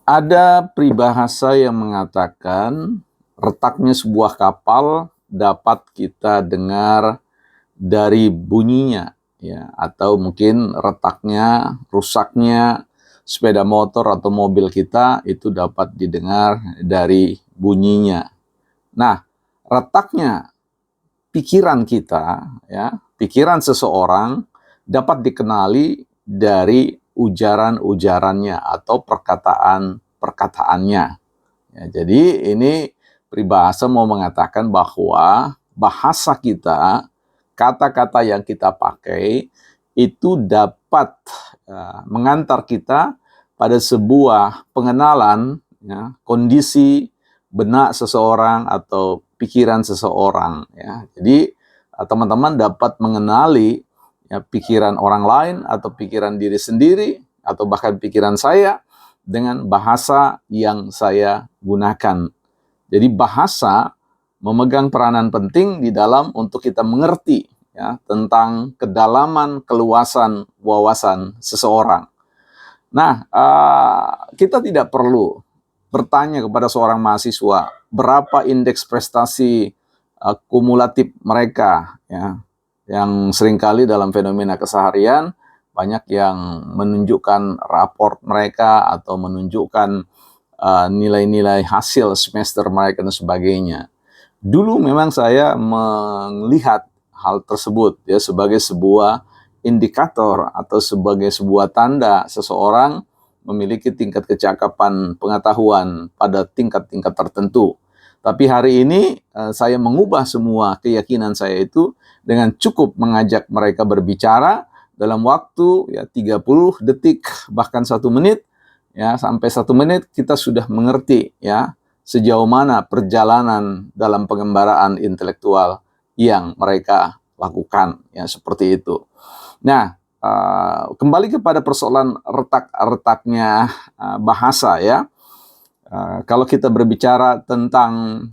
Ada peribahasa yang mengatakan retaknya sebuah kapal dapat kita dengar dari bunyinya, ya, atau mungkin retaknya, rusaknya sepeda motor atau mobil kita itu dapat didengar dari bunyinya. Nah, retaknya pikiran kita, ya, pikiran seseorang dapat dikenali dari ujaran-ujarannya atau perkataan-perkataannya. Ya, jadi ini peribahasa mau mengatakan bahwa bahasa kita, kata-kata yang kita pakai itu dapat mengantar kita pada sebuah pengenalan, ya, kondisi benak seseorang atau pikiran seseorang. Ya. Jadi teman-teman dapat mengenali, ya, pikiran orang lain atau pikiran diri sendiri atau bahkan pikiran saya dengan bahasa yang saya gunakan. Jadi bahasa memegang peranan penting di dalam untuk kita mengerti, ya, tentang kedalaman, keluasan wawasan seseorang. Nah, kita tidak perlu bertanya kepada seorang mahasiswa berapa indeks prestasi kumulatif mereka, ya, yang seringkali dalam fenomena keseharian banyak yang menunjukkan raport mereka atau menunjukkan nilai-nilai hasil semester mereka dan sebagainya. Dulu memang saya melihat hal tersebut, ya, sebagai sebuah indikator atau sebagai sebuah tanda seseorang memiliki tingkat kecakapan pengetahuan pada tingkat-tingkat tertentu. Tapi hari ini saya mengubah semua keyakinan saya itu dengan cukup mengajak mereka berbicara dalam waktu, ya, 30 detik bahkan 1 menit, ya, sampai 1 menit kita sudah mengerti, ya, sejauh mana perjalanan dalam pengembaraan intelektual yang mereka lakukan, ya, seperti itu. Nah, kembali kepada persoalan retak-retaknya bahasa, ya. Kalau kita berbicara tentang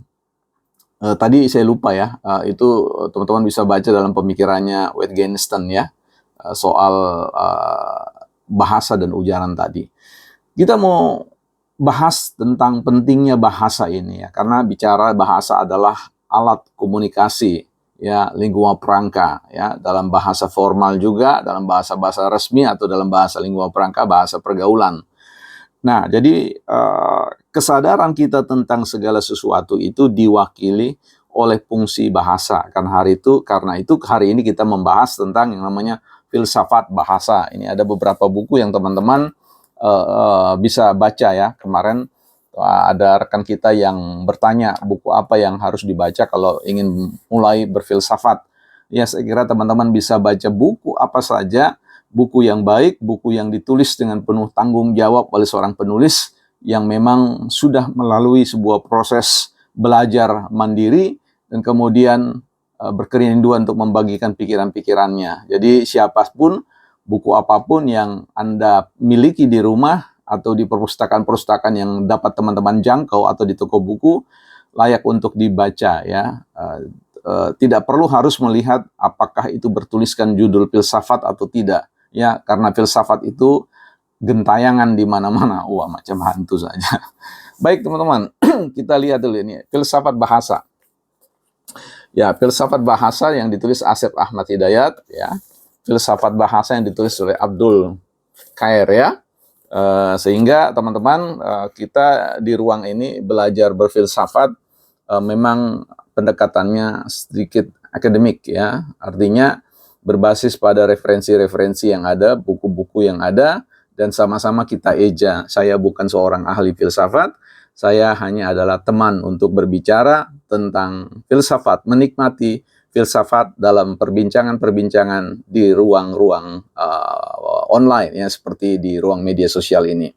tadi saya lupa, ya, itu teman-teman bisa baca dalam pemikirannya Wittgenstein, ya, soal bahasa dan ujaran tadi. Kita mau bahas tentang pentingnya bahasa ini, ya, karena bicara bahasa adalah alat komunikasi, ya, lingua franca, ya, dalam bahasa formal juga, dalam bahasa-bahasa resmi atau dalam bahasa lingua franca, bahasa pergaulan. Nah, jadi kesadaran kita tentang segala sesuatu itu diwakili oleh fungsi bahasa. Karena itu hari ini kita membahas tentang yang namanya filsafat bahasa. Ini ada beberapa buku yang teman-teman bisa baca, ya. Kemarin ada rekan kita yang bertanya buku apa yang harus dibaca kalau ingin mulai berfilsafat. Ya, saya kira teman-teman bisa baca buku apa saja, buku yang baik, buku yang ditulis dengan penuh tanggung jawab oleh seorang penulis yang memang sudah melalui sebuah proses belajar mandiri dan kemudian berkerinduan untuk membagikan pikiran-pikirannya. Jadi siapapun, buku apapun yang Anda miliki di rumah atau di perpustakaan-perpustakaan yang dapat teman-teman jangkau atau di toko buku, layak untuk dibaca, ya. Tidak perlu harus melihat apakah itu bertuliskan judul filsafat atau tidak, ya, karena filsafat itu gentayangan di mana-mana, wah, macam hantu saja. Baik teman-teman, kita lihat dulu ini filsafat bahasa. Ya, filsafat bahasa yang ditulis Asep Ahmad Hidayat, ya. Filsafat bahasa yang ditulis oleh Abdul Khair, ya. Sehingga teman-teman, kita di ruang ini belajar berfilsafat, memang pendekatannya sedikit akademik, ya. Artinya berbasis pada referensi-referensi yang ada, buku-buku yang ada, dan sama-sama kita eja. Saya bukan seorang ahli filsafat, saya hanya adalah teman untuk berbicara tentang filsafat, menikmati filsafat dalam perbincangan-perbincangan di ruang-ruang online, ya, seperti di ruang media sosial ini.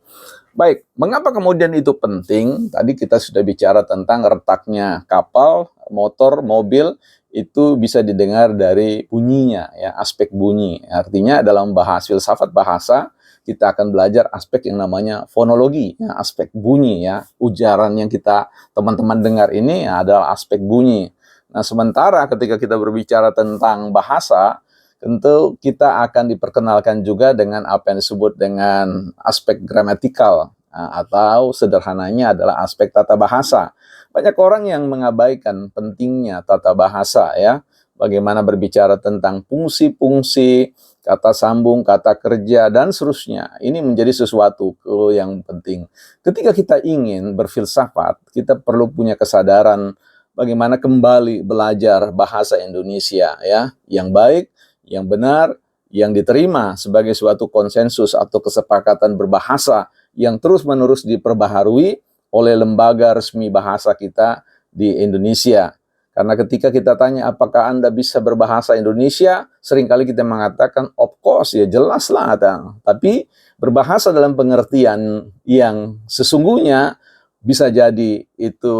Baik, mengapa kemudian itu penting? Tadi kita sudah bicara tentang retaknya kapal, motor, mobil, itu bisa didengar dari bunyinya, ya, aspek bunyi. Artinya dalam bahas filsafat bahasa, kita akan belajar aspek yang namanya fonologi, ya, aspek bunyi, ya. Ujaran yang kita teman-teman dengar ini, ya, adalah aspek bunyi. Nah, sementara ketika kita berbicara tentang bahasa, tentu kita akan diperkenalkan juga dengan apa yang disebut dengan aspek gramatikal atau sederhananya adalah aspek tata bahasa. Banyak orang yang mengabaikan pentingnya tata bahasa ya, bagaimana berbicara tentang fungsi-fungsi, kata sambung, kata kerja, dan seterusnya. Ini menjadi sesuatu yang penting. Ketika kita ingin berfilsafat, kita perlu punya kesadaran bagaimana kembali belajar bahasa Indonesia ya, yang baik, yang benar, yang diterima sebagai suatu konsensus atau kesepakatan berbahasa yang terus-menerus diperbaharui oleh lembaga resmi bahasa kita di Indonesia. Karena ketika kita tanya apakah Anda bisa berbahasa Indonesia, seringkali kita mengatakan of course, ya jelas lah. Tapi berbahasa dalam pengertian yang sesungguhnya bisa jadi itu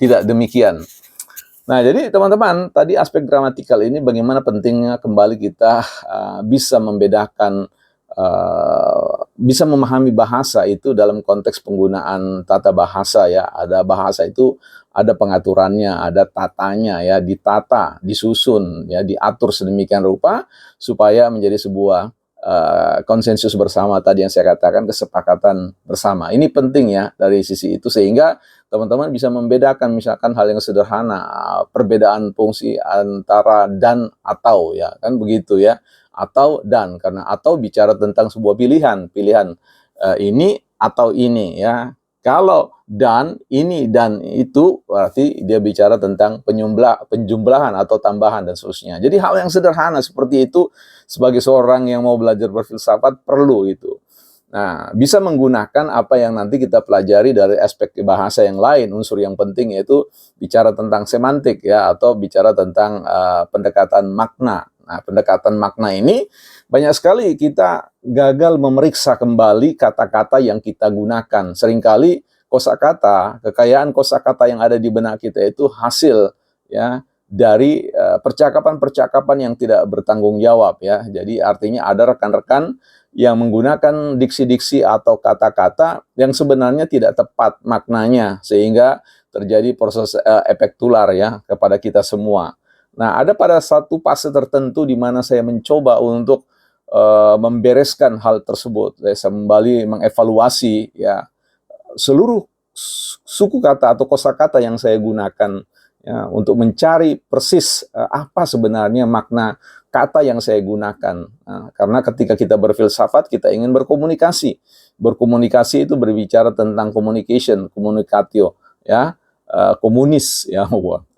tidak demikian. Nah, jadi teman-teman, tadi aspek gramatikal ini bagaimana pentingnya kembali kita bisa membedakan, bisa memahami bahasa itu dalam konteks penggunaan tata bahasa ya. Ada bahasa itu, ada pengaturannya, ada tatanya ya, ditata, disusun, ya, diatur sedemikian rupa supaya menjadi sebuah konsensus bersama tadi yang saya katakan, kesepakatan bersama. Ini penting ya dari sisi itu sehingga teman-teman bisa membedakan misalkan hal yang sederhana, perbedaan fungsi antara dan atau ya, kan begitu ya. Atau dan, karena atau bicara tentang sebuah pilihan ini atau ini ya. Kalau dan ini dan itu berarti dia bicara tentang penjumlahan atau tambahan dan seterusnya. Jadi hal yang sederhana seperti itu sebagai seorang yang mau belajar berfilsafat perlu itu. Nah, bisa menggunakan apa yang nanti kita pelajari dari aspek bahasa yang lain. Unsur yang penting yaitu bicara tentang semantik ya, atau bicara tentang pendekatan makna. Nah, pendekatan makna ini banyak sekali kita gagal memeriksa kembali kata-kata yang kita gunakan. Seringkali kosakata, kekayaan kosakata yang ada di benak kita itu hasil ya dari percakapan-percakapan yang tidak bertanggung jawab ya. Jadi artinya ada rekan-rekan yang menggunakan diksi-diksi atau kata-kata yang sebenarnya tidak tepat maknanya sehingga terjadi proses efek tular ya kepada kita semua. Nah, ada pada satu fase tertentu di mana saya mencoba untuk membereskan hal tersebut. Saya kembali mengevaluasi ya seluruh suku kata atau kosakata yang saya gunakan ya, untuk mencari persis apa sebenarnya makna kata yang saya gunakan. Nah, karena ketika kita berfilsafat, kita ingin berkomunikasi. Berkomunikasi itu berbicara tentang communication, communicatio, ya. Komunis ya,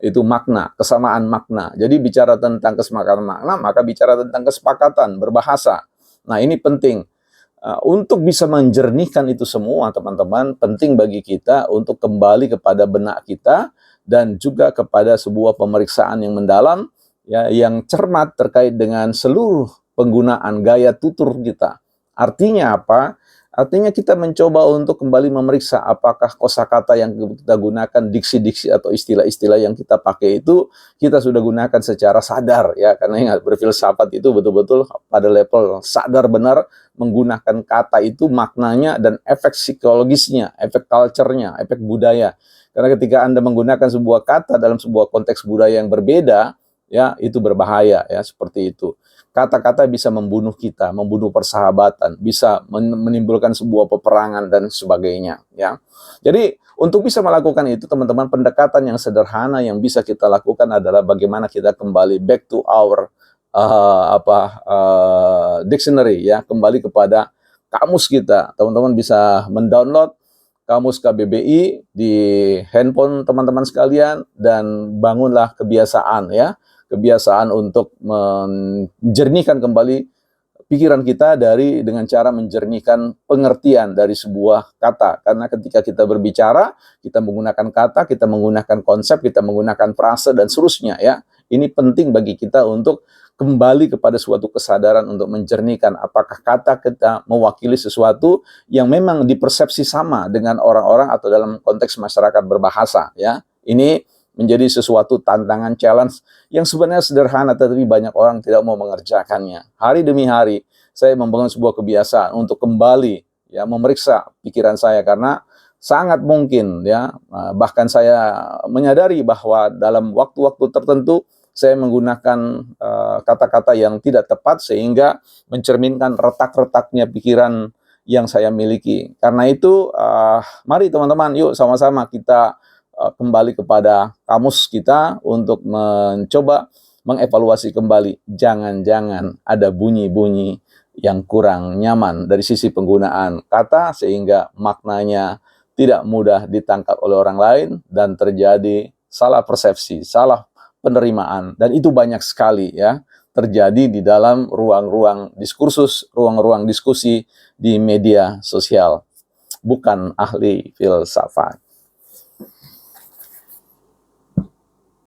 itu makna, kesamaan makna. Jadi bicara tentang kesamaan makna, maka bicara tentang kesepakatan berbahasa. Nah, ini penting. Untuk bisa menjernihkan itu semua, teman-teman, penting bagi kita untuk kembali kepada benak kita dan juga kepada sebuah pemeriksaan yang mendalam, ya, yang cermat terkait dengan seluruh penggunaan gaya tutur kita. Artinya apa? Artinya kita mencoba untuk kembali memeriksa apakah kosakata yang kita gunakan, diksi-diksi atau istilah-istilah yang kita pakai itu kita sudah gunakan secara sadar ya, karena ingat berfilsafat itu betul-betul pada level sadar benar menggunakan kata itu maknanya dan efek psikologisnya, efek culture-nya, efek budaya. Karena ketika Anda menggunakan sebuah kata dalam sebuah konteks budaya yang berbeda, ya itu berbahaya ya, seperti itu. Kata-kata bisa membunuh kita, membunuh persahabatan, bisa menimbulkan sebuah peperangan dan sebagainya ya. Jadi untuk bisa melakukan itu teman-teman, pendekatan yang sederhana yang bisa kita lakukan adalah bagaimana kita kembali back to our dictionary ya, kembali kepada kamus kita. Teman-teman bisa mendownload kamus KBBI di handphone teman-teman sekalian dan bangunlah kebiasaan ya, kebiasaan untuk menjernihkan kembali pikiran kita dengan cara menjernihkan pengertian dari sebuah kata. Karena ketika kita berbicara, kita menggunakan kata, kita menggunakan konsep, kita menggunakan frase dan seterusnya ya. Ini penting bagi kita untuk kembali kepada suatu kesadaran untuk menjernihkan apakah kata kita mewakili sesuatu yang memang dipersepsi sama dengan orang-orang atau dalam konteks masyarakat berbahasa ya. Ini menjadi sesuatu tantangan, challenge yang sebenarnya sederhana, tetapi banyak orang tidak mau mengerjakannya. Hari demi hari, saya membangun sebuah kebiasaan untuk kembali ya memeriksa pikiran saya, karena sangat mungkin ya, bahkan saya menyadari bahwa dalam waktu-waktu tertentu saya menggunakan kata-kata yang tidak tepat sehingga mencerminkan retak-retaknya pikiran yang saya miliki. Karena itu, mari teman-teman, yuk sama-sama kita kembali kepada kamus kita untuk mencoba mengevaluasi kembali. Jangan-jangan ada bunyi-bunyi yang kurang nyaman dari sisi penggunaan kata sehingga maknanya tidak mudah ditangkap oleh orang lain dan terjadi salah persepsi, salah penerimaan, dan itu banyak sekali ya terjadi di dalam ruang-ruang diskursus, ruang-ruang diskusi di media sosial. Bukan ahli filsafat.